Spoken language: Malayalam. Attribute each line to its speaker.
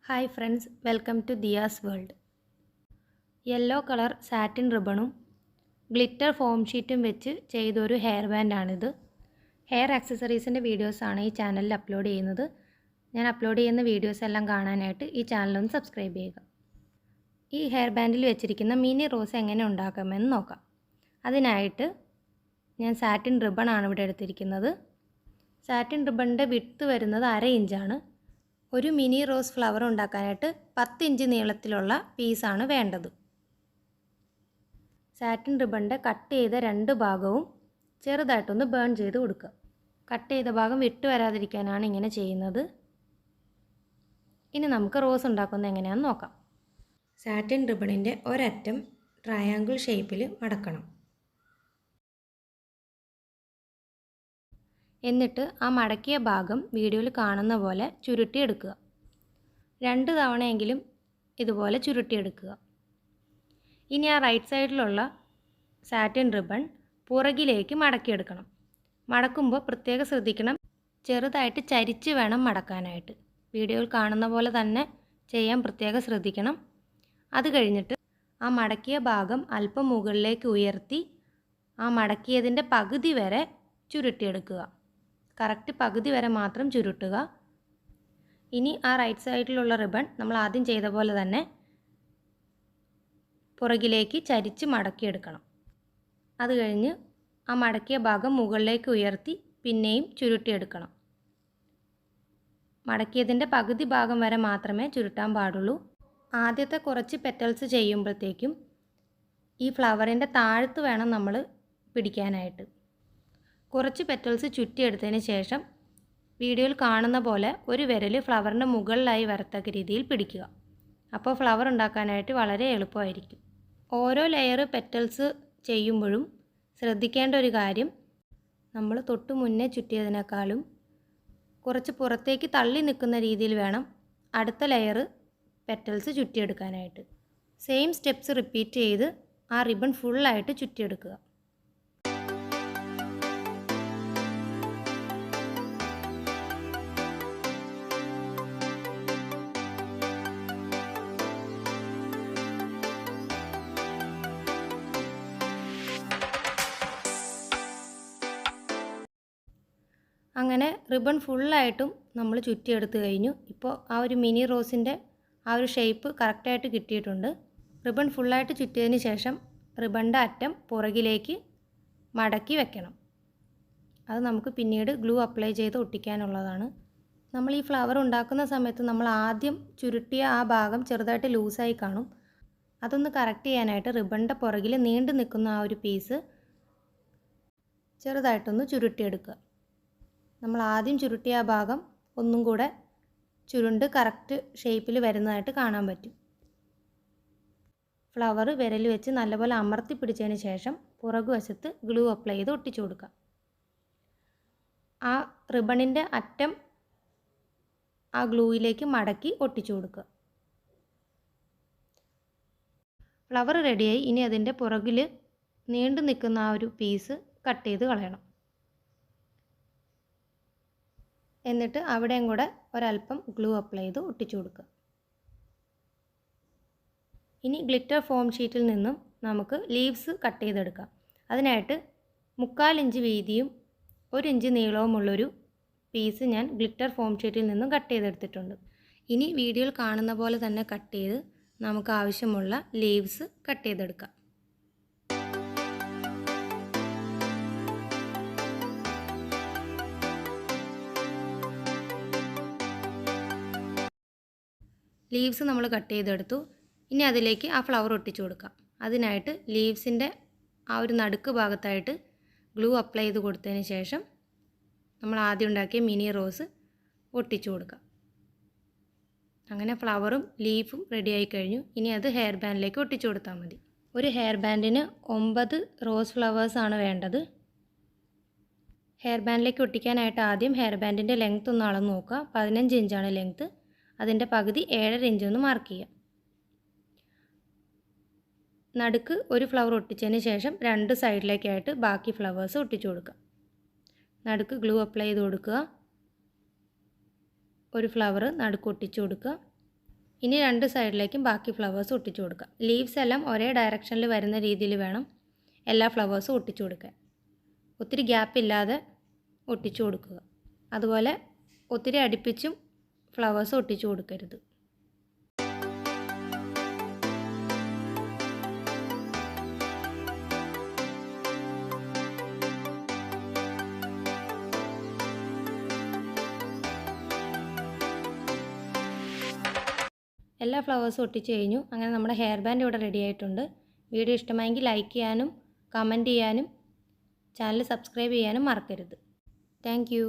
Speaker 1: Hi friends, welcome to Diya's World. Yellow color satin ribbon glitter foam sheet വെച്ച് ചെയ്തൊരു ഹെയർ ബാൻഡ് ആണിത്. ഹെയർ ആക്സസറീസിൻ്റെ വീഡിയോസാണ് ഈ ചാനലിൽ അപ്ലോഡ് ചെയ്യുന്നത്. ഞാൻ അപ്ലോഡ് ചെയ്യുന്ന വീഡിയോസ് എല്ലാം കാണാനായിട്ട് ഈ ചാനലൊന്ന് സബ്സ്ക്രൈബ് ചെയ്യുക. ഈ ഹെയർ ബാൻഡിൽ വെച്ചിരിക്കുന്ന മിനി റോസ് എങ്ങനെ ഉണ്ടാക്കാമെന്ന് നോക്കാം. അതിനായിട്ട് ഞാൻ സാറ്റിൻ റിബൺ ആണ് ഇവിടെ എടുത്തിരിക്കുന്നത്. സാറ്റിൻ റിബണിൻ്റെ വിഡ്ത്ത് വരുന്നത് 1/2 ഇഞ്ചാണ്. ഒരു മിനി റോസ് ഫ്ലവർ ഉണ്ടാക്കാനായിട്ട് 10 ഇഞ്ച് നീളത്തിലുള്ള പീസാണ് വേണ്ടത്. സാറ്റിൻ റിബണിൻ്റെ കട്ട് ചെയ്ത 2 ഭാഗവും ചെറുതായിട്ടൊന്ന് ബേൺ ചെയ്ത് കൊടുക്കുക. കട്ട് ചെയ്ത ഭാഗം വിട്ട് വരാതിരിക്കാനാണ് ഇങ്ങനെ ചെയ്യുന്നത്. ഇനി നമുക്ക് റോസ് ഉണ്ടാക്കുന്നത് എങ്ങനെയാണെന്ന് നോക്കാം. സാറ്റിൻ റിബണിൻ്റെ ഒരറ്റം ട്രയാങ്കിൾ ഷേപ്പിൽ മടക്കണം. എന്നിട്ട് ആ മടക്കിയ ഭാഗം വീഡിയോയിൽ കാണുന്ന പോലെ ചുരുട്ടിയെടുക്കുക. 2 തവണയെങ്കിലും ഇതുപോലെ ചുരുട്ടിയെടുക്കുക. ഇനി ആ റൈറ്റ് സൈഡിലുള്ള സാറ്റിൻ റിബൺ പുറകിലേക്ക് മടക്കിയെടുക്കണം. മടക്കുമ്പോൾ പ്രത്യേകം ശ്രദ്ധിക്കണം, ചെറുതായിട്ട് ചരിച്ച് വേണം മടക്കാനായിട്ട്. വീഡിയോയിൽ കാണുന്ന പോലെ തന്നെ ചെയ്യാൻ പ്രത്യേകം ശ്രദ്ധിക്കണം. അത് കഴിഞ്ഞിട്ട് ആ മടക്കിയ ഭാഗം അല്പം മുകളിലേക്ക് ഉയർത്തി ആ മടക്കിയതിൻ്റെ പകുതി വരെ ചുരുട്ടിയെടുക്കുക. കറക്റ്റ് പകുതി വരെ മാത്രം ചുരുട്ടുക. ഇനി ആ റൈറ്റ് സൈഡിലുള്ള റിബൺ നമ്മൾ ആദ്യം ചെയ്ത പോലെ തന്നെ പുറകിലേക്ക് ചരിച്ച് മടക്കിയെടുക്കണം. അത് കഴിഞ്ഞ് ആ മടക്കിയ ഭാഗം മുകളിലേക്ക് ഉയർത്തി പിന്നെയും ചുരുട്ടിയെടുക്കണം. മടക്കിയതിൻ്റെ പകുതി ഭാഗം വരെ മാത്രമേ ചുരുട്ടാൻ പാടുള്ളൂ. ആദ്യത്തെ കുറച്ച് പെറ്റൽസ് ചെയ്യുമ്പോഴത്തേക്കും ഈ ഫ്ലവറിൻ്റെ താഴത്ത് വേണം നമ്മൾ പിടിക്കാനായിട്ട്. കുറച്ച് പെറ്റൽസ് ചുറ്റിയെടുത്തതിന് ശേഷം വീഡിയോയിൽ കാണുന്ന പോലെ ഒരു വിരൽ ഫ്ലവറിൻ്റെ മുകളിലായി വരത്തക്ക രീതിയിൽ പിടിക്കുക. അപ്പോൾ ഫ്ലവർ ഉണ്ടാക്കാനായിട്ട് വളരെ എളുപ്പമായിരിക്കും. ഓരോ ലെയർ പെറ്റൽസ് ചെയ്യുമ്പോഴും ശ്രദ്ധിക്കേണ്ട ഒരു കാര്യം, നമ്മൾ തൊട്ട് മുന്നേ ചുറ്റിയതിനേക്കാളും കുറച്ച് പുറത്തേക്ക് തള്ളി നിൽക്കുന്ന രീതിയിൽ വേണം അടുത്ത ലെയർ പെറ്റൽസ് ചുറ്റിയെടുക്കാനായിട്ട്. സെയിം സ്റ്റെപ്സ് റിപ്പീറ്റ് ചെയ്ത് ആ റിബൺ ഫുള്ളായിട്ട് ചുറ്റിയെടുക്കുക. അങ്ങനെ റിബൺ ഫുള്ളായിട്ടും നമ്മൾ ചുറ്റിയെടുത്ത് കഴിഞ്ഞു. ഇപ്പോൾ ആ ഒരു മിനി റോസിൻ്റെ ആ ഒരു ഷേപ്പ് കറക്റ്റായിട്ട് കിട്ടിയിട്ടുണ്ട്. റിബൺ ഫുള്ളായിട്ട് ചുറ്റിയതിന് ശേഷം റിബണിൻ്റെ അറ്റം പുറകിലേക്ക് മടക്കി വെക്കണം. അത് നമുക്ക് പിന്നീട് ഗ്ലൂ അപ്ലൈ ചെയ്ത് ഒട്ടിക്കാനുള്ളതാണ്. നമ്മൾ ഈ ഫ്ലവർ ഉണ്ടാക്കുന്ന സമയത്ത് നമ്മൾ ആദ്യം ചുരുട്ടിയ ആ ഭാഗം ചെറുതായിട്ട് ലൂസായി കാണും. അതൊന്ന് കറക്റ്റ് ചെയ്യാനായിട്ട് റിബണിൻ്റെ പുറകിൽ നീണ്ടു നിൽക്കുന്ന ആ ഒരു പീസ് ചെറുതായിട്ടൊന്ന് ചുരുട്ടിയെടുക്കുക. നമ്മൾ ആദ്യം ചുരുട്ടിയ ആ ഭാഗം ഒന്നും കൂടെ ചുരുണ്ട് കറക്റ്റ് ഷേപ്പിൽ വരുന്നതായിട്ട് കാണാൻ പറ്റും. ഫ്ലവർ വിരൽ വെച്ച് നല്ലപോലെ അമർത്തി പിടിച്ചതിന് ശേഷം പുറകുവശത്ത് ഗ്ലൂ അപ്ലൈ ചെയ്ത് ഒട്ടിച്ചു കൊടുക്കുക. ആ റിബണിൻ്റെ അറ്റം ആ ഗ്ലൂയിലേക്ക് മടക്കി ഒട്ടിച്ചു കൊടുക്കുക. ഫ്ലവർ റെഡിയായി. ഇനി അതിൻ്റെ പുറകിൽ നീണ്ടു നിൽക്കുന്ന ആ ഒരു പീസ് കട്ട് ചെയ്ത് കളയണം. എന്നിട്ട് അവിടെയും കൂടെ ഒരല്പം ഗ്ലൂ അപ്ലൈ ചെയ്ത് ഒട്ടിച്ചു കൊടുക്കുക. ഇനി ഗ്ലിറ്റർ ഫോം ഷീറ്റിൽ നിന്നും നമുക്ക് ലീവ്സ് കട്ട് ചെയ്തെടുക്കാം. അതിനായിട്ട് 3/4 ഇഞ്ച് വീതിയും 1 ഇഞ്ച് നീളവുമുള്ളൊരു പീസ് ഞാൻ ഗ്ലിറ്റർ ഫോം ഷീറ്റിൽ നിന്നും കട്ട് ചെയ്തെടുത്തിട്ടുണ്ട്. ഇനി വീഡിയോയിൽ കാണുന്ന പോലെ തന്നെ കട്ട് ചെയ്ത് നമുക്ക് ആവശ്യമുള്ള ലീവ്സ് കട്ട് ചെയ്തെടുക്കാം. ലീവ്സ് നമ്മൾ കട്ട് ചെയ്തെടുത്തു. ഇനി അതിലേക്ക് ആ ഫ്ലവർ ഒട്ടിച്ചു കൊടുക്കാം. അതിനായിട്ട് ലീവ്സിൻ്റെ ആ ഒരു നടുക്ക് ഭാഗത്തായിട്ട് ഗ്ലൂ അപ്ലൈ ചെയ്ത് കൊടുത്തതിന് ശേഷം നമ്മൾ ആദ്യം ഉണ്ടാക്കിയ മിനി റോസ് ഒട്ടിച്ചു കൊടുക്കാം. അങ്ങനെ ഫ്ലവറും ലീഫും റെഡിയായി കഴിഞ്ഞു. ഇനി അത് ഹെയർ ബാൻഡിലേക്ക് ഒട്ടിച്ചു കൊടുത്താൽ മതി. ഒരു ഹെയർ ബാൻഡിന് 9 റോസ് ഫ്ലവേഴ്സാണ് വേണ്ടത്. ഹെയർ ബാൻഡിലേക്ക് ഒട്ടിക്കാനായിട്ട് ആദ്യം ഹെയർ ബാൻഡിൻ്റെ ലെങ്ത്ത് ഒന്ന് അളന്ന് നോക്കുക. 15 ഇഞ്ചാണ് ലെങ്ത്ത്. അതിൻ്റെ പകുതി 7.5 ഇഞ്ച് ഒന്ന് മാർക്ക് ചെയ്യുക. നടുക്ക് ഒരു ഫ്ലവർ ഒട്ടിച്ചതിന് ശേഷം 2 സൈഡിലേക്കായിട്ട് ബാക്കി ഫ്ലവേഴ്സ് ഒട്ടിച്ചു കൊടുക്കുക. നടുക്ക് ഗ്ലൂ അപ്ലൈ ചെയ്ത് കൊടുക്കുക. ഒരു ഫ്ലവർ നടുക്ക് ഒട്ടിച്ചു കൊടുക്കുക. ഇനി രണ്ട് സൈഡിലേക്കും ബാക്കി ഫ്ലവേഴ്സ് ഒട്ടിച്ചു കൊടുക്കാം. ലീവ്സ് എല്ലാം ഒരേ ഡയറക്ഷനിൽ വരുന്ന രീതിയിൽ വേണം എല്ലാ ഫ്ലവേഴ്സും ഒട്ടിച്ചു കൊടുക്കാൻ. ഒത്തിരി ഗ്യാപ്പ് ഇല്ലാതെ ഒട്ടിച്ചു കൊടുക്കുക. അതുപോലെ ഒത്തിരി അടുപ്പിച്ചും ഫ്ലവേഴ്സ് ഒട്ടിച്ചു കൊടുക്കരുത്. എല്ലാ ഫ്ലവേഴ്സും ഒട്ടിച്ച് കഴിഞ്ഞു. അങ്ങനെ നമ്മുടെ ഹെയർ ബാൻഡ് ഇവിടെ റെഡി ആയിട്ടുണ്ട്. വീഡിയോ ഇഷ്ടമായെങ്കിൽ ലൈക്ക് ചെയ്യാനും കമൻറ്റ് ചെയ്യാനും ചാനൽ സബ്സ്ക്രൈബ് ചെയ്യാനും മറക്കരുത്. Thank you.